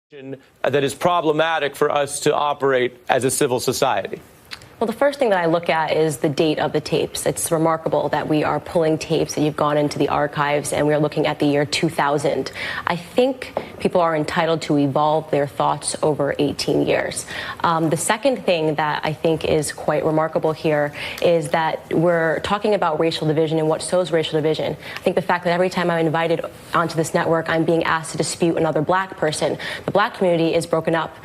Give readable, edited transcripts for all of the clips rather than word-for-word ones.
that is problematic for us to operate as a civil society? Well, the first thing that I look at is the date of the tapes. It's remarkable that we are pulling tapes that you've gone into the archives and we're looking at the year 2000. I think people are entitled to evolve their thoughts over 18 years. The second thing that I think is quite remarkable here is that we're talking about racial division and what sows racial division. I think the fact that every time I'm invited onto this network, I'm being asked to dispute another black person. The black community is broken up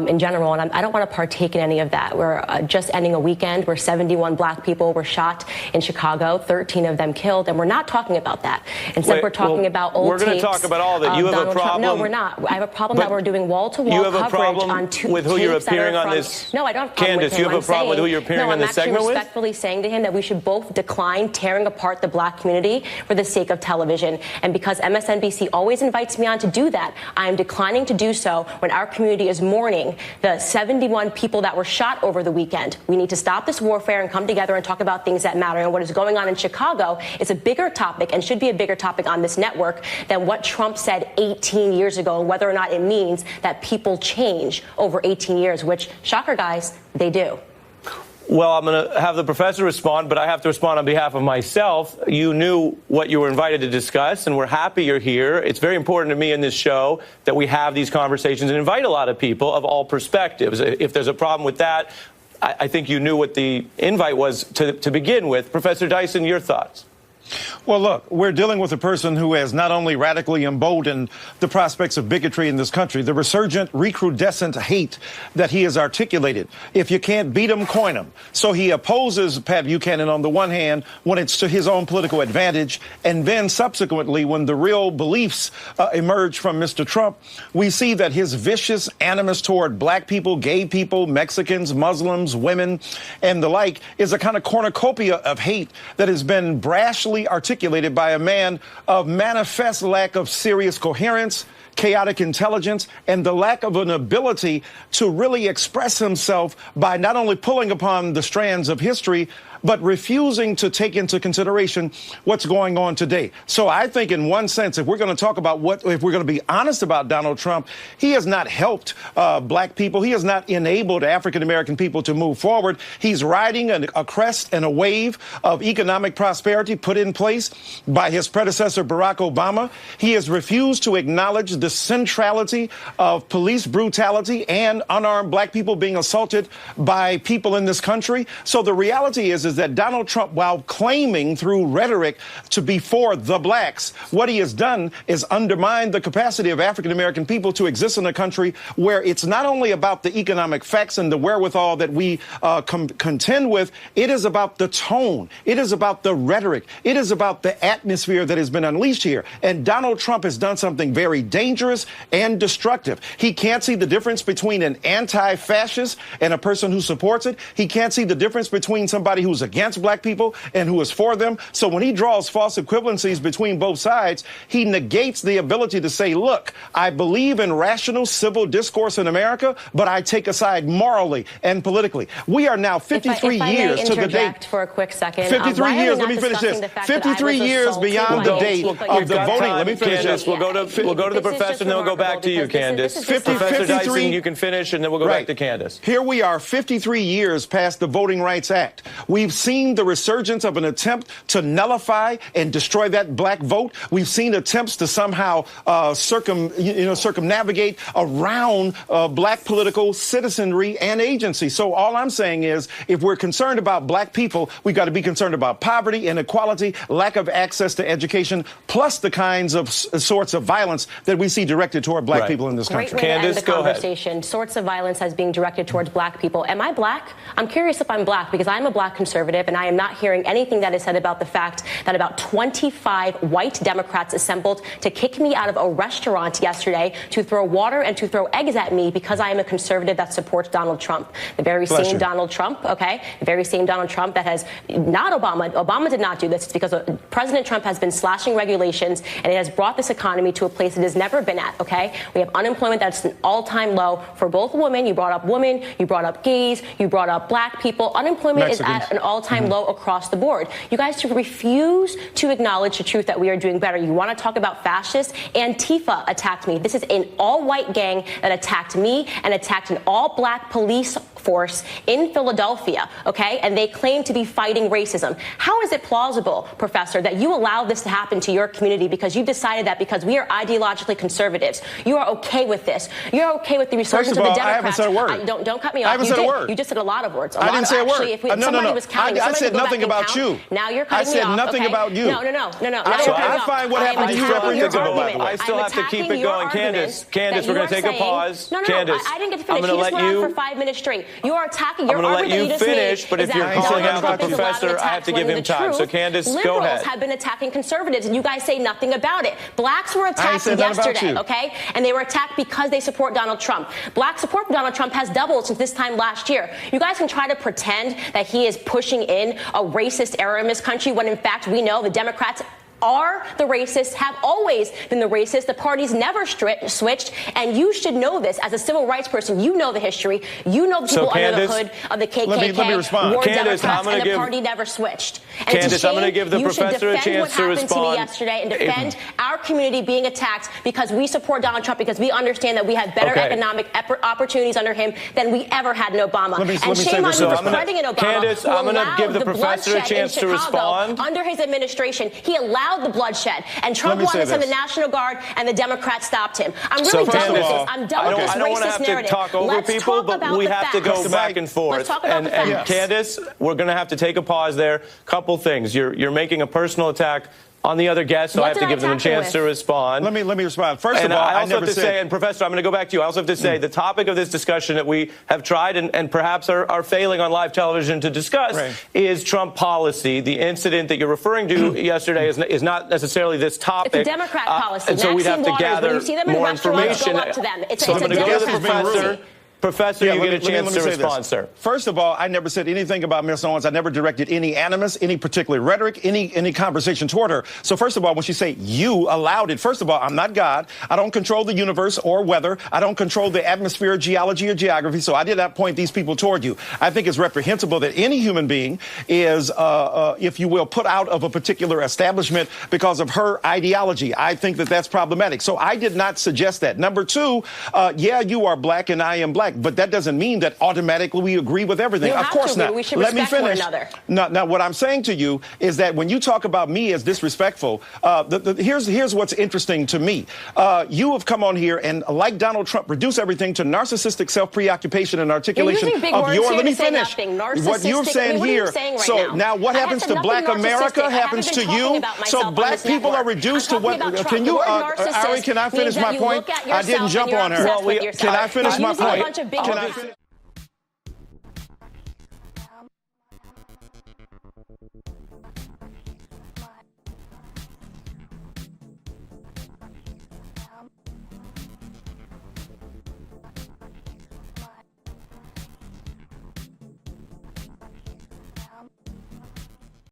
in general, and I don't want to partake in any of that. We're just ending a weekend where 71 black people were shot in Chicago, 13 of them killed, and we're not talking about that. Instead, we're talking about old tapes. We're going to talk about all that. You have a problem. No, we're not. I have a problem that we're doing wall-to-wall coverage on tapes. You have a problem with who you're appearing on this? No, I don't have a problem with him. Candace, you have a problem with who you're appearing on this segment with? I'm respectfully saying to him that we should both decline tearing apart the black community for the sake of television. And because MSNBC always invites me on to do that, I am declining to do so when our community is mourning the 71 people that were shot over the weekend. We need to stop this warfare and come together and talk about things that matter. And what is going on in Chicago is a bigger topic and should be a bigger topic on this network than what Trump said 18 years ago and whether or not it means that people change over 18 years, which, shocker, guys, they do. Well, I'm going to have the professor respond, but I have to respond on behalf of myself. You knew what you were invited to discuss, and we're happy you're here. It's very important to me in this show that we have these conversations and invite a lot of people of all perspectives. If there's a problem with that, I think you knew what the invite was to begin with. Professor Dyson, your thoughts? Well, look, we're dealing with a person who has not only radically emboldened the prospects of bigotry in this country, the resurgent, recrudescent hate that he has articulated. If you can't beat him, coin him. So he opposes Pat Buchanan on the one hand when it's to his own political advantage, and then subsequently when the real beliefs emerge from Mr. Trump, we see that his vicious animus toward black people, gay people, Mexicans, Muslims, women, and the like is a kind of cornucopia of hate that has been brashly articulated by a man of manifest lack of serious coherence, chaotic intelligence, and the lack of an ability to really express himself by not only pulling upon the strands of history, but refusing to take into consideration what's going on today. So I think in one sense, if we're going to talk about if we're going to be honest about Donald Trump, he has not helped black people. He has not enabled African-American people to move forward. He's riding a crest and a wave of economic prosperity put in place by his predecessor, Barack Obama. He has refused to acknowledge the centrality of police brutality and unarmed black people being assaulted by people in this country. So the reality is that Donald Trump, while claiming through rhetoric to be for the blacks, what he has done is undermine the capacity of African-American people to exist in a country where it's not only about the economic facts and the wherewithal that we contend with, it is about the tone. It is about the rhetoric. It is about the atmosphere that has been unleashed here. And Donald Trump has done something very dangerous and destructive. He can't see the difference between an anti-fascist and a person who supports it. He can't see the difference between somebody who's against black people and who is for them. So when he draws false equivalencies between both sides, he negates the ability to say, look, I believe in rational civil discourse in America, but I take a side morally and politically. We are now 53 years to the date. For a quick second. 53 years, let me finish this. 53 years beyond the date of the voting. Let me finish this. We'll go to the professor and then we'll go back to you, Candace. Professor Dyson, you can finish and then we'll go back to Candace. Here we are 53 years past the Voting Rights Act. We've seen the resurgence of an attempt to nullify and destroy that black vote. We've seen attempts to somehow circumnavigate around black political citizenry and agency. So all I'm saying is, if we're concerned about black people, we've got to be concerned about poverty, inequality, lack of access to education, plus the kinds of sorts of violence that we see directed toward black people in this country. Candace, go ahead. Sorts of violence as being directed towards black people. Am I black? I'm curious if I'm black because I'm a black conservative, and I am not hearing anything that is said about the fact that about 25 white Democrats assembled to kick me out of a restaurant yesterday to throw water and to throw eggs at me because I am a conservative that supports Donald Trump. The very same Donald Trump, okay? The very same Donald Trump that has not Obama. Obama did not do this. It's because President Trump has been slashing regulations, and it has brought this economy to a place it has never been at, okay? We have unemployment that's an all-time low for both women. You brought up women. You brought up gays. You brought up black people. Unemployment is at an all-time low across the board. You guys refuse to acknowledge the truth that we are doing better. You want to talk about fascists? Antifa attacked me. This is an all-white gang that attacked me and attacked an all-black police force in Philadelphia, okay? And they claim to be fighting racism. How is it plausible, Professor, that you allow this to happen to your community because you've decided that because we are ideologically conservatives, you are okay with this? You're okay with the resurgence of the Democrats? I haven't said a word. Don't cut me off. I haven't said a word. You just said a lot of words. I didn't say a word. Actually, if somebody was counting, I said nothing about you. Now you're cutting me off. I said nothing about you. No. So I find what happened to you reprehensible, by the way. I still have to keep it going. Candace, we're going to take a pause. Candace, I didn't get to finish. I'm going to let you. For 5 minutes straight. You are attacking. I'm going to let you finish, but if you're calling out the professor, I have to give him time. So Candace, go ahead. Liberals have been attacking conservatives, and you guys say nothing about it. Blacks were attacked yesterday, okay? And they were attacked because they support Donald Trump. Black support for Donald Trump has doubled since this time last year. You guys can try to pretend that he is pushing in a racist era in this country when, in fact, we know the Democrats are the racists, have always been the racists. The parties never switched, and you should know this. As a civil rights person, you know the history. You know the people under the hood of the KKK. Let me respond. Were Candace, Democrats, and the party never switched. And Candace, I'm going to give the professor a chance to respond. You should defend what happened to me yesterday and defend our community being attacked because we support Donald Trump, because we understand that we have better economic opportunities under him than we ever had in Obama. And shame on you for spreading in Obama. Candace, I'm going to give the professor a chance to respond. Under his administration, he allowed the bloodshed, and Trump wanted to send the National Guard, and the Democrats stopped him. I'm really done with this. I'm done with this racist narrative. I don't want to have to talk over people, but we have to go back and forth. Let's talk about the facts. Candace, we're going to have to take a pause there. Couple things. You're making a personal attack on the other guests, so I have to give them a chance to respond. Let me respond. First of all, I also have to say, and Professor, I'm going to go back to you. I also have to say the topic of this discussion that we have tried and perhaps are failing on live television to discuss is Trump policy. The incident that you're referring to yesterday is not necessarily this topic. It's a Democrat policy. And so we'd have to gather more information. Go up to them. So I'm going to go to the professor. Professor, you get a chance to respond, sir. First of all, I never said anything about Ms. Owens. I never directed any animus, any particular rhetoric, any conversation toward her. So first of all, when she say you allowed it, first of all, I'm not God. I don't control the universe or weather. I don't control the atmosphere, geology, or geography. So I did not point these people toward you. I think it's reprehensible that any human being is, if you will, put out of a particular establishment because of her ideology. I think that that's problematic. So I did not suggest that. Number two, yeah, you are black and I am black. But that doesn't mean that automatically we agree with everything. Of course not. We should Let me finish. One another. Now, what I'm saying to you is that when you talk about me as disrespectful, here's what's interesting to me. You have come on here and, like Donald Trump, reduce everything to narcissistic self-preoccupation and articulation of your. Let me finish. What you're saying here. So now, what happens to Black America happens to you. So Black people are reduced to what? Can you, Ari? Can I finish my point? I didn't jump on her. Can I finish my point? Can I